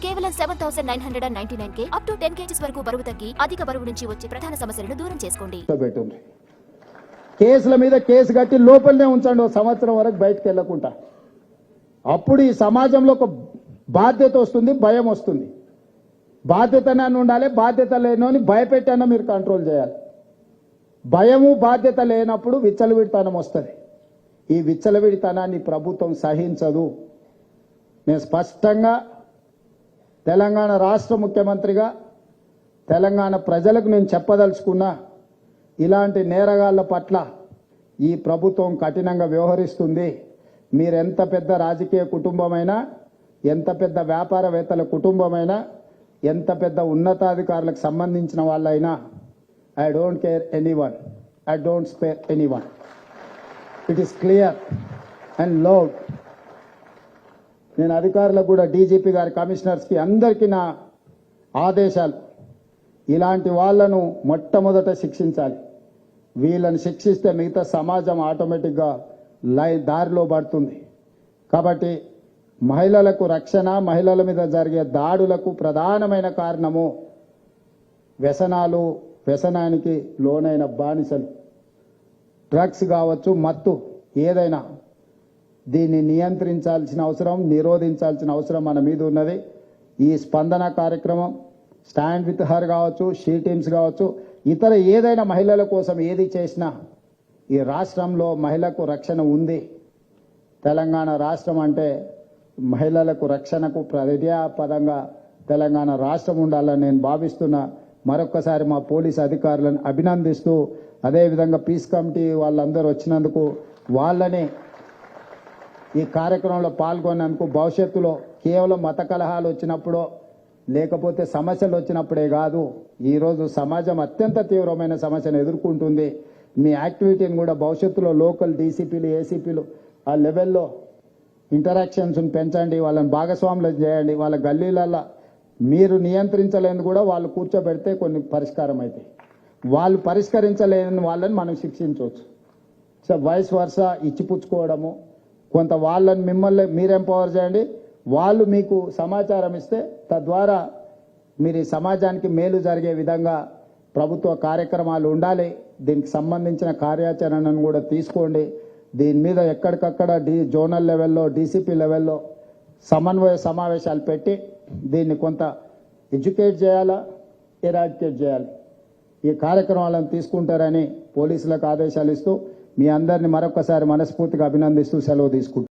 కేవలం 7,999 up to 10 kgs వరకు బరువు తగ్గి అధిక బరువు నుంచి వచ్చే ప్రధాన సమస్యలను దూరం చేసుకోండి. కేసుల మీద కేసు కట్టి లోపలనే ఉంచండి, 1 సంవత్సరం వరకు బయటకు వెళ్లకుండా. అప్పుడు ఈ సమాజంలో ఒక బాధ్యత వస్తుంది, భయం వస్తుంది. బాధ్యతనే ఉండాలి, బాధ్యత లేనోని భయపెట్టైనా మీరు కంట్రోల్ చేయాలి. భయము బాధ్యత లేనప్పుడు విచ్చలవిడితనం వస్తుంది. ఈ విచ్చలవిడితనాన్ని ప్రభుత్వం సహించదు. నేను స్పష్టంగా తెలంగాణ రాష్ట్ర ముఖ్యమంత్రిగా తెలంగాణ ప్రజలకు నేను చెప్పదలుచుకున్నా, ఇలాంటి నేరగాళ్ల పట్ల ఈ ప్రభుత్వం కఠినంగా వ్యవహరిస్తుంది. మీరెంత పెద్ద రాజకీయ కుటుంబమైనా, ఎంత పెద్ద వ్యాపారవేత్తల కుటుంబమైనా, ఎంత పెద్ద ఉన్నతాధికారులకు సంబంధించిన వాళ్ళైనా, I don't care anyone, I don't spare anyone. It is clear and loud. నేను అధికారులకు కూడా, డీజీపీ గారి, కమిషనర్స్కి అందరికీ నా ఆదేశాలు, ఇలాంటి వాళ్లను మొట్టమొదట శిక్షించాలి. వీళ్ళని శిక్షిస్తే మిగతా సమాజం ఆటోమేటిక్గా దారిలో పడుతుంది. కాబట్టి మహిళలకు రక్షణ, మహిళల మీద జరిగే దాడులకు ప్రధానమైన కారణము వ్యసనాలు, వ్యసనానికి లోనైన బానిసలు. డ్రగ్స్ కావచ్చు, మత్తు ఏదైనా, దీన్ని నియంత్రించాల్సిన అవసరం, నిరోధించాల్సిన అవసరం మన మీద ఉన్నది. ఈ స్పందన కార్యక్రమం, స్టాండ్ విత్ హర్ కావచ్చు, షీ టీమ్స్ కావచ్చు, ఇతర ఏదైనా మహిళల కోసం ఏది చేసినా ఈ రాష్ట్రంలో మహిళకు రక్షణ ఉంది. తెలంగాణ రాష్ట్రం అంటే మహిళలకు రక్షణకు ప్రతిపదంగా తెలంగాణ రాష్ట్రం ఉండాలని నేను భావిస్తున్నా. మరొక్కసారి మా పోలీస్ అధికారులను అభినందిస్తూ, అదేవిధంగా పీస్ కమిటీ వాళ్ళందరూ వచ్చినందుకు, వాళ్ళని ఈ కార్యక్రమంలో పాల్గొన్నందుకు, భవిష్యత్తులో కేవలం మత కలహాలు వచ్చినప్పుడో లేకపోతే సమస్యలు వచ్చినప్పుడే కాదు, ఈరోజు సమాజం అత్యంత తీవ్రమైన సమస్యను ఎదుర్కొంటుంది. మీ యాక్టివిటీని కూడా భవిష్యత్తులో లోకల్ డీసీపీలు, ఏసీపీలు ఆ లెవెల్లో ఇంటరాక్షన్స్ పెంచండి, వాళ్ళని భాగస్వాములు చేయండి. వాళ్ళ గల్లీలల్లో మీరు నియంత్రించలేని కూడా వాళ్ళు కూర్చోబెడితే కొన్ని పరిష్కారం అవుతాయి. వాళ్ళు పరిష్కరించలేని వాళ్ళని మనం శిక్షించవచ్చు. సో వైస్ వర్సా ఇచ్చిపుచ్చుకోవడము, కొంత వాళ్ళని మిమ్మల్ని మీరు ఎంపవర్ చేయండి, వాళ్ళు మీకు సమాచారం ఇస్తే తద్వారా మీరు ఈ సమాజానికి మేలు జరిగే విధంగా ప్రభుత్వ కార్యక్రమాలు ఉండాలి. దీనికి సంబంధించిన కార్యాచరణను కూడా తీసుకోండి. దీని మీద ఎక్కడికక్కడ జోనల్ లెవెల్లో, డీసీపీ లెవెల్లో సమన్వయ సమావేశాలు పెట్టి దీన్ని కొంత ఎడ్యుకేట్ చేయాలా, ఎరాడికేట్ చేయాలి. ఈ కార్యక్రమాలను తీసుకుంటారని పోలీసులకు ఆదేశాలు ఇస్తూ మీ అందరినీ మరొకసారి మనస్ఫూర్తిగా అభినందిస్తూ సెలవు తీసుకుంటాను.